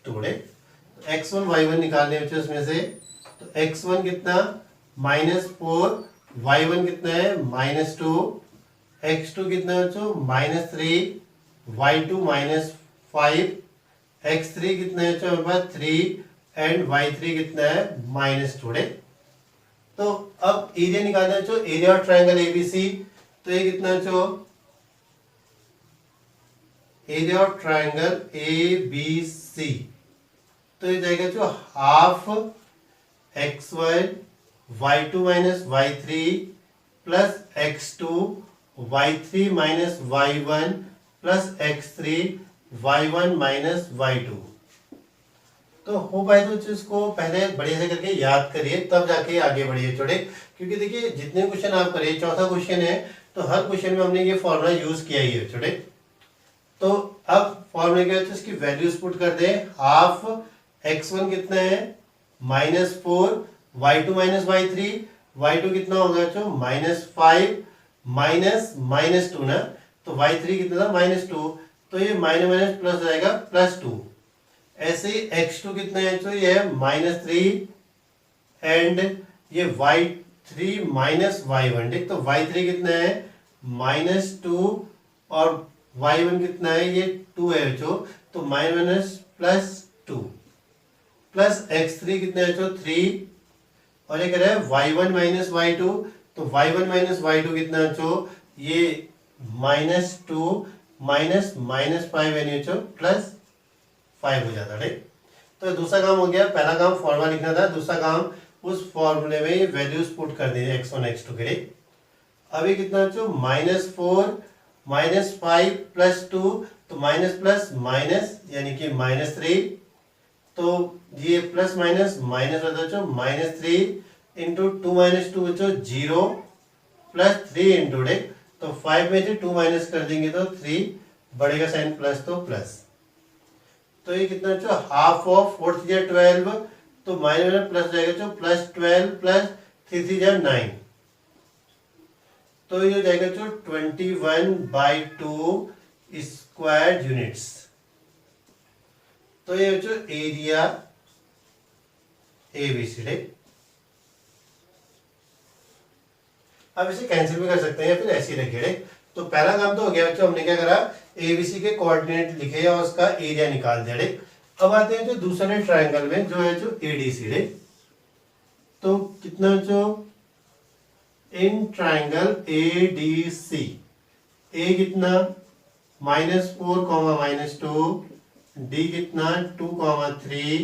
-2। x1 y1 निकालने बच्चों इसमें से, तो x1 कितना -4, y1 कितना है -2, x2 कितना है बच्चों -3, y2 -5, x3 कितना है बच्चों हमारे पास 3 एंड y3 कितना है -2। तो अब एरिया निकालना है जो एरिया ऑफ ट्राइंगल ABC, तो ये कितना है जो एरिया ऑफ ट्राइंगल ABC, तो ये जाएगा जो half xy y2 - y3 plus x2 y3 - y1 plus x3 y1 - y2। तो हो पाए तो इसको पहले बढ़िया से करके याद करिए, तब जाके आगे बढ़िए छोटे, क्योंकि देखिए जितने क्वेश्चन आप करिए, चौथा क्वेश्चन है तो हर क्वेश्चन में हमने ये फॉर्मूला यूज किया ही है छोटे। तो अब फॉर्मूले क्या है, इसकी वैल्यूज पुट कर दे, हाफ x1 कितना है -4, y2 माइनस y3, y2 कितना होगा बच्चों -5 माइनस -2 ना, तो y3 कितना था -2, तो ये माइनस माइनस प्लस हो जाएगा +2। ऐसे ही x2 कितना है बच्चों, ये है -3 एंड ये y3 माइनस y1, ठीक, तो y3 कितना है -2 और y1 कितना है, ये 2 है बच्चों, तो माइनस +2 प्लस x3 कितना है बच्चों 3, और ये कह रहा है y1 माइनस y2, तो y1 माइनस y2 कितना है बच्चों, ये -2 माइनस -5 यानी बच्चों +5 हो जाता है, ठीक। तो दूसरा काम हो गया, पहला काम फॉर्मूला लिखना था, दूसरा काम उस फॉर्मूले में ये वैल्यूज पुट कर देंगे x1 x2 के लिए। अभी कितना बच्चों -4 -5 +2, तो माइनस प्लस माइनस यानी कि -3, तो ये प्लस माइनस माइनस होता है बच्चों -3 इंटू 2 माइनस 2 बच्चों 0 प्लस 3 इंटू डेक, तो 5 में से 2 माइनस कर देंगे तो 3 बढ़ेगा साइन प्लस, तो प्लस, तो ये कितना बच्चों हाफ ऑफ 4 3 जा 12, तो माइनस में प्लस जाएगा बच्चों +12 प्लस 3 3 जा 9, तो ये हो जाएगा बच्चों 21/2 स्क्वायर यूनिट्स। तो ये बच्चों एरिया ABCD। अब इसे कैंसिल भी कर सकते हैं या फिर ऐसे ही रखिए। तो पहला काम तो हो गया बच्चों, हमने क्या करा ABC के कोऑर्डिनेट लिखे और उसका एरिया निकाल दिया। अब आते हैं जो दूसरे ट्रायंगल में जो है जो ADC। तो कितना जो इन ट्रायंगल ADC A कितना -4, -2, D कितना 2, 3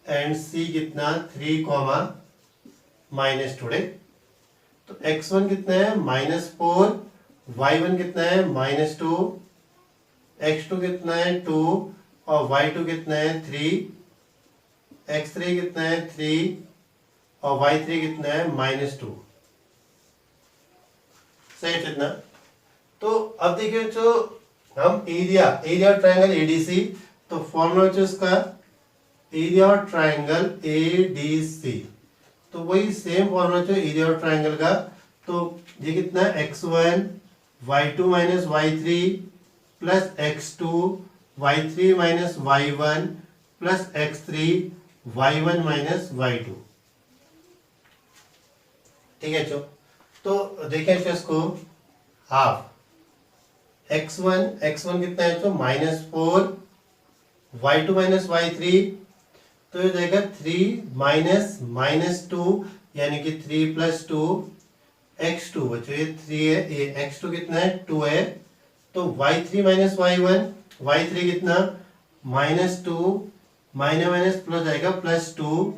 एंड C कितना 3, -2। तो x1 कितना है -4, y1 कितना है -2, x2 कितना है 2 और y2 कितना है 3, x3 कितना है 3 और y3 कितना है -2। सही कितना। तो अब देखिए जो हम एरिया ट्रायंगल ADC, तो फॉर्मूला जो इसका एरिया और ट्रायंगल ADC, तो वही सेम फॉर्मूला जो एरिया और ट्रायंगल का। तो ये कितना है x1 y2 minus y3 plus x2 y3 minus y1 plus x3 y1 minus y2, ठीक है। तो देखें इसको हाफ x1 कितना है तो -4 y2 माइनस y3, तो ये जाएगा 3 माइनस -2 यानी कि 3 + 2 x2 बच्चों, ये 3 है, ये x2 कितना है 2 है, तो y3 माइनस y3 कितना -2 माइनस प्लस जाएगा +2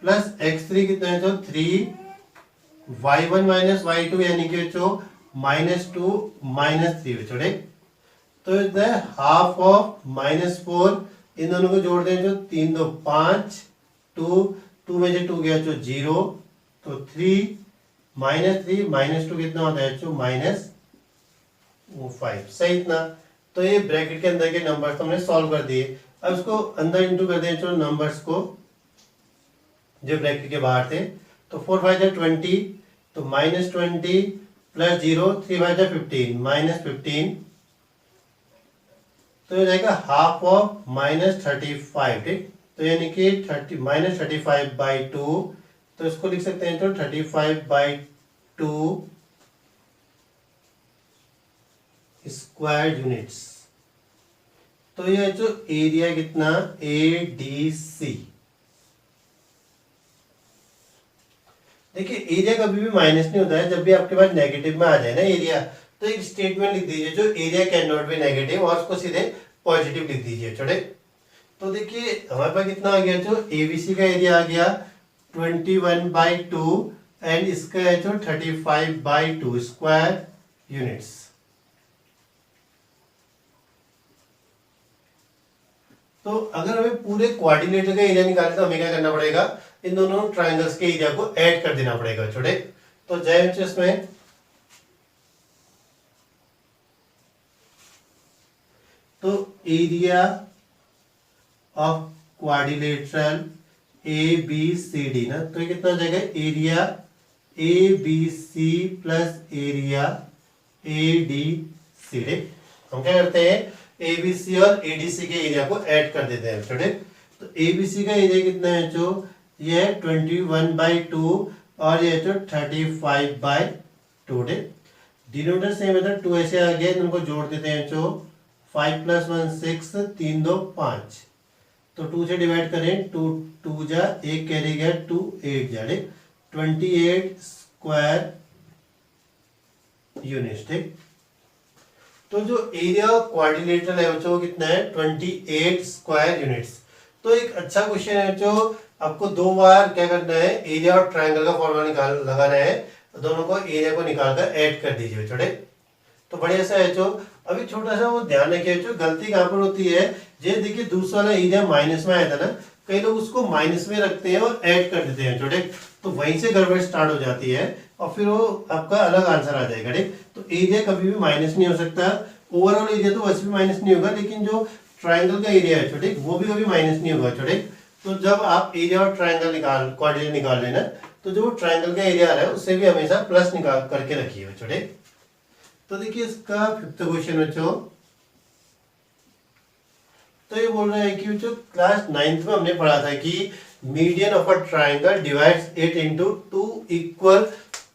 प्लस x3 कितना है तो 3 y1 माइनस y2 यानी कि बच्चों -2 -3 बच्चों, तो इतना है हाफ ऑफ -4, इन दोनों को जोड़ दें जो 3 2 5 2 में से 2 गया जो 0, तो 3 -3 -2 कितना होता है जो -5, सही इतना। तो ये ब्रैकेट के अंदर के नंबर्स हमने सॉल्व कर दिए। अब इसको अंदर इंटू कर दें जो नंबर्स को जो ब्रैकेट के बाहर थे, तो 4 5 जा 20, तो -20 प्लस 0 3 5 जा 15 -15, तो ये जाएगा हाफ ऑफ -35, ठीक। तो यानी कि -35/2, तो इसको लिख सकते हैं तो 35/2 स्क्वायर यूनिट्स। तो ये जो एरिया कितना ADC, देखिए एरिया कभी भी माइनस नहीं होता है, जब भी आपके पास नेगेटिव में आ जाए ना एरिया, तो एक स्टेटमेंट लिख दीजिए जो area can not be negative और उसको सीधे पॉजिटिव लिख दीजिए छोटे। तो देखिए हमारे पास कितना आ गया जो ABC का एरिया आ गया 21/2 एंड इसका है जो 35/2 स्क्वायर यूनिट्स। तो अगर हमें पूरे क्वाड्रिलेटरल का एरिया निकालना तो हमें क्या करना पड़ेगा, इन दोनों ट्रायंगल्स के एरिया को ऐड कर देना पड़ेगा छोटे। तो जय इसमें तो area of quadrilateral A B C D ना, तो ये कितना हो जाएगा area A B C plus area A D C D. हम क्या करते हैं ए बी सी और ए डी सी के एरिया को ऐड कर देते हैं स्टूडेंट। तो ए बी सी का एरिया कितना है जो ये है 21/2 और ये जो 35/2 डे। डिनोमिनेटर सेम है तो 2 ऐसे आ गया, इनको जोड़ देते हैं जो 5 + 1 6 3 2 5, तो 2 से डिवाइड करें 2 2 जा 1 कैरी गया 2 8 जाड़े 28 स्क्वायर यूनिट। ठीक, तो जो एरिया क्वाड्रिलेटरल है वो कितना है 28 स्क्वायर यूनिट्स। तो एक अच्छा क्वेश्चन है जो आपको 2 बार क्या करना है एरिया और ट्रायंगल का फॉर्मूला लगाना है, दोनों को एरिया को निकाल कर ऐड कर दीजिए छोटे। तो बढ़िया सा है जो अभी छोटा सा वो ध्यान रखिए जो गलती कहाँ पर होती है, ये देखिए दूसरा वाला एरिया माइनस में आया था ना, कई लोग उसको माइनस में रखते हैं और ऐड कर देते हैं छोटे, तो वहीं से गड़बड़ स्टार्ट हो जाती है और फिर वो आपका अलग आंसर आ जाएगा। ठीक, तो एरिया कभी भी माइनस नहीं हो सकता, ओवरऑल एरिया तो वैसे भी माइनस नहीं होगा, लेकिन जो ट्राइंगल का एरिया है छोटे वो भी कभी माइनस नहीं होगा छोटे। तो जब आप एरिया और ट्राइंगल क्वाड्रिलेटरल निकाल लेना, तो जो ट्राइंगल का एरिया आ रहा है उससे भी हमेशा प्लस निकाल करके रखिए छोटे। तो देखिए इसका 5th क्वेश्चन बच्चों, तो ये बोल रहा है कि जो क्लास 9th में हमने पढ़ा था कि median of a triangle divides it into 2 equal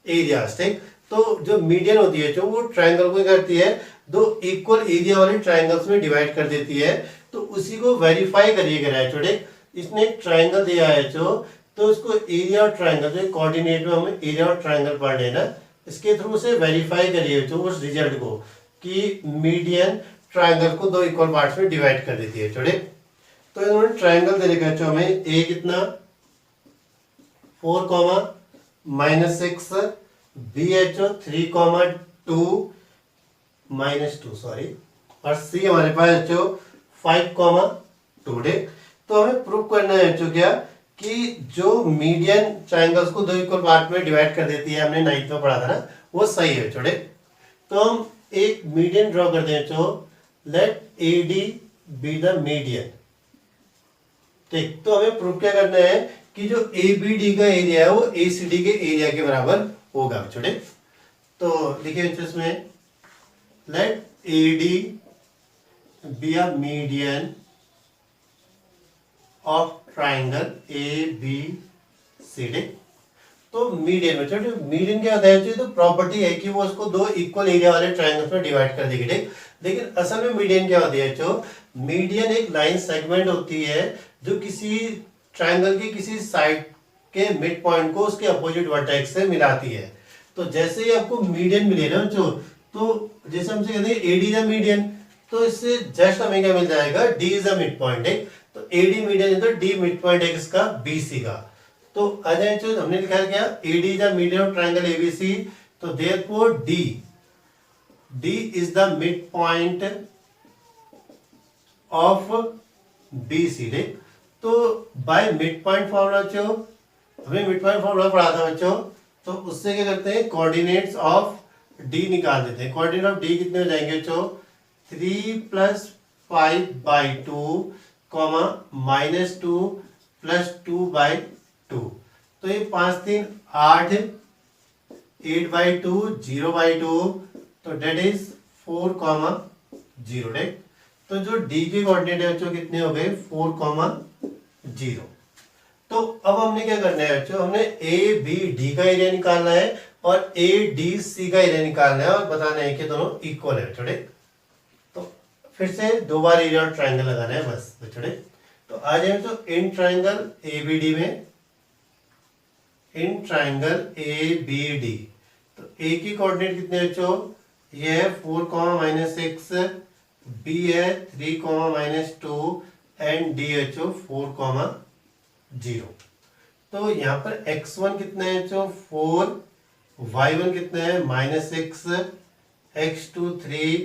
areas. ठीक, तो जो मीडियन होती है जो वो ट्राइंगल को करती है 2 इक्वल एरिया वाले ट्राइंगल्स में डिवाइड कर देती है। तो उसी को वेरीफाई करिएगा छोटे, इसने एक ट्राइंगल दिया है जो, तो उसको एरिया और ट्राइंगल जो कोऑर्डिनेट में हमें एरिया और ट्राइंगल पढ़ लेना, इसके थ्रू से वेरीफाई करिए जो उस रिजल्ट को कि मीडियन ट्राइंगल को 2 इक्वल पार्ट्स में डिवाइड कर देती है छोटे। तो इन्होंने ट्राइंगल दे रखा है जो हमें ए कितना 4, -6, बी है जो 3, 2 -2 सॉरी, और सी हमारे पास जो 5, 2 डे। तो हमें प्रूव करना है जो क्या कि जो मीडियन ट्राइंगल्स को 2 इक्वल पार्ट में डिवाइड कर देती है, हमने 9th में पढ़ा था ना, वो सही है छोटे। तो हम एक मीडियन ड्रॉ करते हैं जो let A D B the median. ठीक, तो हमें प्रूव क्या करना है कि जो ए बी डी का एरिया है वो ए सी डी के एरिया के बराबर होगा छोटे। तो देखिए इसमें let A D B a median of triangle A B C D. तो मीडियन में छोटे मीडियन क्या होता है, तो प्रॉपर्टी है कि वो उसको 2 इक्वल एरिया वाले ट्राइंगल्स में डिवाइड कर देगी। ठीक, लेकिन असल में मीडियन क्या होती है जो मीडियन एक लाइन सेगमेंट होती है जो किसी ट्राइंगल की किसी साइड के मिड पॉइंट को उसके अपोजिट वर्टेक्स से मिलाती है। तो जैसे ही आपको मीडियन मिले ना जो, तो जैसे हमसे कहते हैं एडी इज अ मीडियन, तो इससे जस्ट हमें क्या मिल जाएगा D is a mid point. तो एडी मीडियन है तो डी मिड पॉइंट है किसका बीसी का। तो आ जाए जो हमने लिखा है क्या AD is a median of triangle ABC, तो therefore D is the mid point of BC. तो बाय मिड पॉइंट फॉर्मूला जो हमें मिड पॉइंट फॉर्मूला पढ़ा था बच्चों, तो उससे क्या करते हैं कोऑर्डिनेट्स ऑफ डी निकाल देते हैं। कोऑर्डिनेट ऑफ डी कितने हो जाएंगे बच्चों 3 + 5/2, -2 + 2/2। तो ये 5, 3, 8, 8/2, 0/2, तो डेट इज 4, 0। तो जो डी के कोऑर्डिनेट है बच्चों कितने हो गए 4, 0। तो अब हमने क्या करना है बच्चों, हमने ए बी डी का एरिया निकालना है और ए डी सी का एरिया निकालना है और बताना है कि दोनों इक्वल है बच्चों। तो फिर से 2 बार एरिया और ट्राइंगल लगाना है बस बच्चों। तो आ जाए तो in triangle A B D में, in triangle A B D, तो ए की कोऑर्डिनेट कितने बच्चों ये है 4, -6, बी है 3, -2 एंड डी है 4, 0। तो यहाँ पर x1 कितना है 4, y1 कितना है -6, x2 3,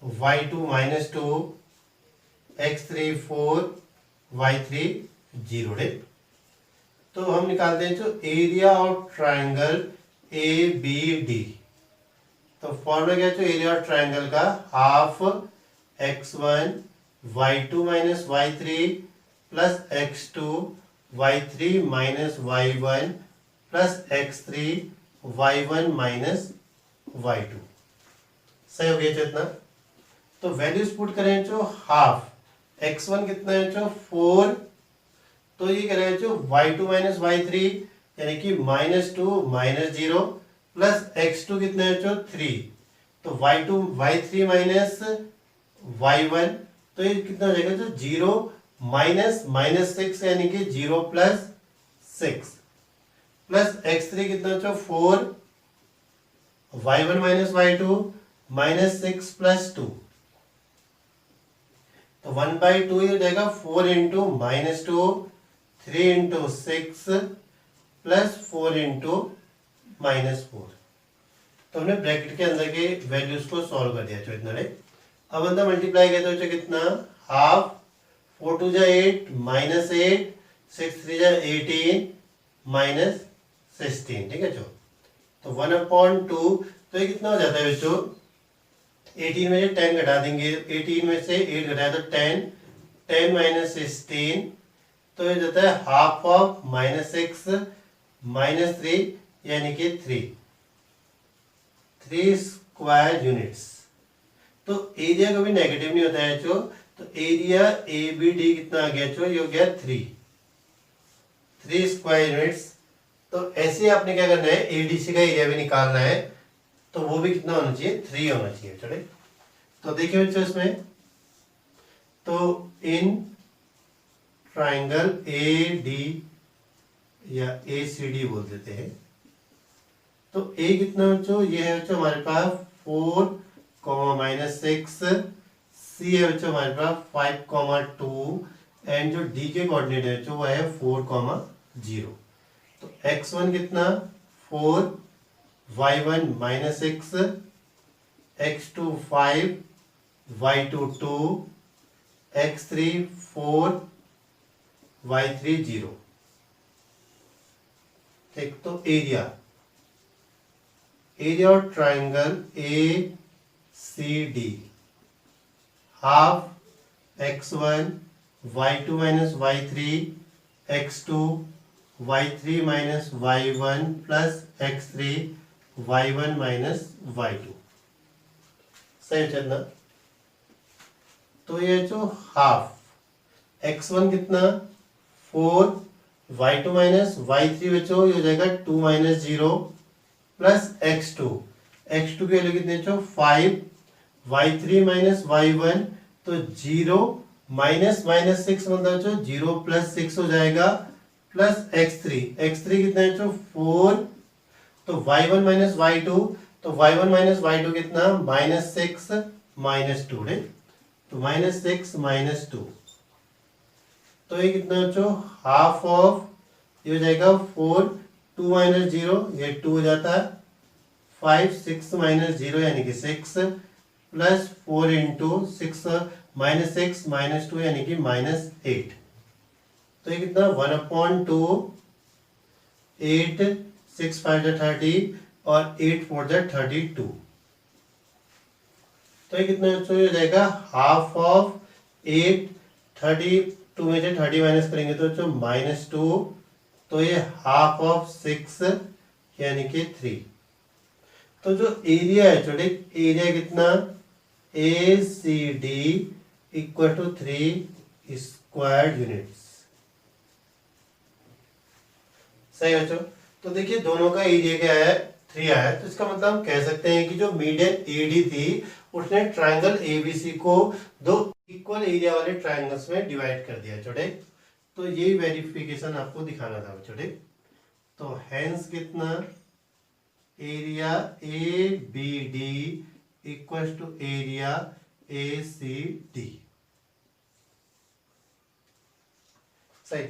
y2 -2, x3 4, y3 0। तो हम निकालते हैं जो area of triangle A B D. तो फॉर्मूला क्या है जो एरिया ऑफ ट्राइंगल का half x1 y2 - y3 plus x2 y3 minus y1 plus x3 y1 minus y2। सही हो गया जो इतना। तो वैल्यूज पुट करें जो हाफ x1 कितना है जो 4, तो ये कह रहे हैं जो y2 माइनस y3 यानी कि -2 -0 प्लस x2 कितना है जो 3, तो y2 y3 माइनस y1, तो ये कितना हो जाएगा जो 0 -6 यानी कि 0 प्लस 6 प्लस x3 कितना जो 4 y1 माइनस y2 -6 प्लस 2, तो 1/2 ये हो जाएगा 4 इंटू -2 3 इंटू 6 प्लस 4 इंटू -4। तो हमने ब्रैकेट के अंदर के वैल्यूज को सॉल्व कर दिया जो इतना रे। अब अंदर मल्टीप्लाई किया तो कितना हाफ 4 2 जा 8 -8 6 3 जा 18 -16, ठीक है जो। तो 1/2 तो ये कितना हो जाता है बच्चों, 18 में से 10 घटा देंगे, 18 में से 8 घटाया तो 10 10 माइनस 16, तो ये जाता है हाफ ऑफ -6 -3 यानी कि 3 स्क्वायर यूनिट्स। तो एरिया कभी नेगेटिव नहीं होता है जो, तो एरिया ए बी डी कितना आ गया जो, ये हो गया 3 स्क्वायर यूनिट्स। तो ऐसे आपने क्या करना है, एडीसी का एरिया भी निकालना है, तो वो भी कितना होना चाहिए 3 होना चाहिए। चले तो देखिए बच्चों इसमें, तो इन ट्राइंगल ए डी या ए सी डी बोल देते हैं, तो ए कितना बच्चों, ये है बच्चों हमारे पास 4, -6, सी है बच्चों हमारे पास 5, 2 एंड जो डी के कोऑर्डिनेट है जो वो है 4, 0। तो x1 कितना 4, y1 -6, x2 5, y2 2, x3 4, y3 0। ठीक, तो area of triangle A C D half x1 y2 minus y3 x2 y3 minus y1 plus x3 y1 minus y2। सही चलना। तो ये जो हाफ x1 कितना 4, y2 माइनस y3 बच्चों ये हो जाएगा 2 माइनस 0 प्लस x2 की वैल्यू कितनी बच्चों 5, y3 माइनस y1 तो 0 -6 मतलब जो 0 प्लस 6 हो जाएगा प्लस x3 कितना है जो 4, तो y1 माइनस y2, तो y1 माइनस y2 कितना -6 -2 है, तो -6 -2, तो ये कितना बच्चों हाफ ऑफ ये हो जाएगा 4 2 माइनस 0 ये 2 हो जाता है 5 6 माइनस 0 यानी कि 6 प्लस 4 इंटू 6 -2 यानी कि -8। तो ये कितना 1/2 8 6 5 30 और 8 4 32। तो ये कितना बच्चों हो जाएगा हाफ ऑफ 8 32 में से 30 माइनस करेंगे तो बच्चों -2, तो ये हाफ ऑफ 6 यानी कि 3। तो जो एरिया है छोटे एरिया कितना A C D equal to 3 square units. सही बच्चों। तो देखिए दोनों का एरिया क्या है 3 आया है, तो इसका मतलब हम कह सकते हैं कि जो मीडियन एडी थी उसने ट्राइंगल एबीसी को 2 इक्वल एरिया वाले ट्राइंगल्स में डिवाइड कर दिया छोटे। तो यही वेरिफिकेशन आपको दिखाना था छोटे। तो हेंस कितना area A B D equal to area A C D. सही।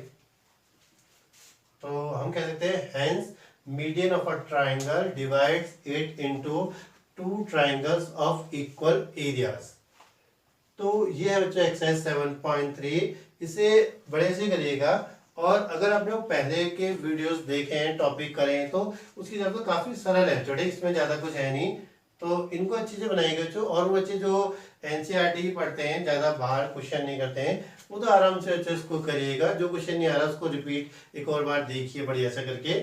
तो हम कह सकते हैं hence median of a triangle divides it into 2 triangles of equal areas. तो ये है बच्चों एक्सरसाइज 7.3, इसे बड़े से करिएगा। और अगर आपने वो पहले के वीडियोस देखे हैं टॉपिक करें तो उसकी हिसाब से काफी सरल है छोटे, इसमें ज्यादा कुछ है नहीं। तो इनको अच्छे से बनाइएगा बच्चों। और वो बच्चे जो एनसीईआरटी पढ़ते हैं, ज्यादा बाहर क्वेश्चन नहीं करते हैं, वो तो आराम से बच्चों इसको करिएगा। जो क्वेश्चन नहीं आ रहा उसको रिपीट एक और बार देखिए बढ़िया से करके।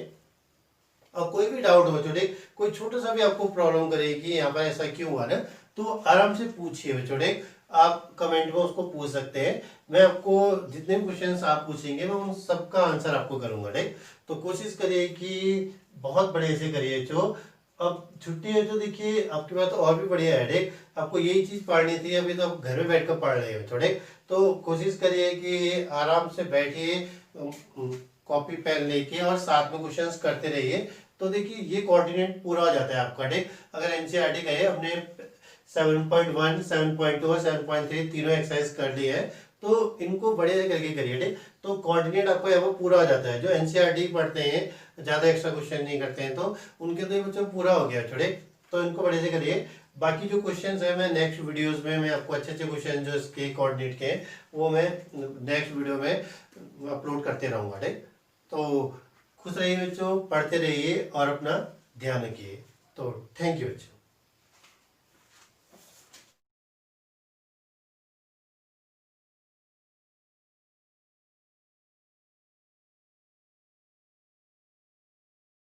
और कोई भी डाउट हो बच्चों, कोई छोटा सा भी आपको प्रॉब्लम करे कि यहाँ पर ऐसा क्यों हुआ ना, तो आराम से पूछिए बच्चों, आप कमेंट में उसको पूछ सकते हैं। मैं आपको जितने भी क्वेश्चंस आप पूछेंगे मैं उन सबका आंसर आपको करूंगा। ठीक, तो कोशिश करिए कि बहुत बढ़िया से करिए बच्चों। अब छुट्टी है तो देखिए आपके पास तो और भी बढ़िया है। ठीक, आपको यही चीज पढ़नी थी, अभी तो आप घर में बैठकर पढ़ रहे हो थोड़े। तो कोशिश करिए कि आराम से बैठिए, कॉपी पेन लेके और साथ में क्वेश्चंस करते रहिए। तो देखिए ये कोऑर्डिनेट पूरा हो जाता है आपका। ठीक, अगर एनसीईआरटी का है, अपने 7.1, 7.2 और 7.3 तीनों एक्सरसाइज कर ली है, तो इनको बड़े करके करिए। ठीक, तो कोऑर्डिनेट आपको यहाँ पर पूरा हो जाता है। जो एनसीईआरटी पढ़ते हैं, ज्यादा एक्स्ट्रा क्वेश्चन नहीं करते हैं, तो उनके तो ये बच्चों पूरा हो गया छोटे। तो इनको बड़े से करिए। बाकी जो क्वेश्चंस है मैं नेक्स्ट वीडियोस में मैं आपको अच्छे अच्छे क्वेश्चन जो इसके कोऑर्डिनेट के हैं वो मैं नेक्स्ट वीडियो में अपलोड करते रहूंगा। ठीक, तो खुश रहिए बच्चों, पढ़ते रहिए और अपना ध्यान रखिए। तो थैंक यू बच्चों।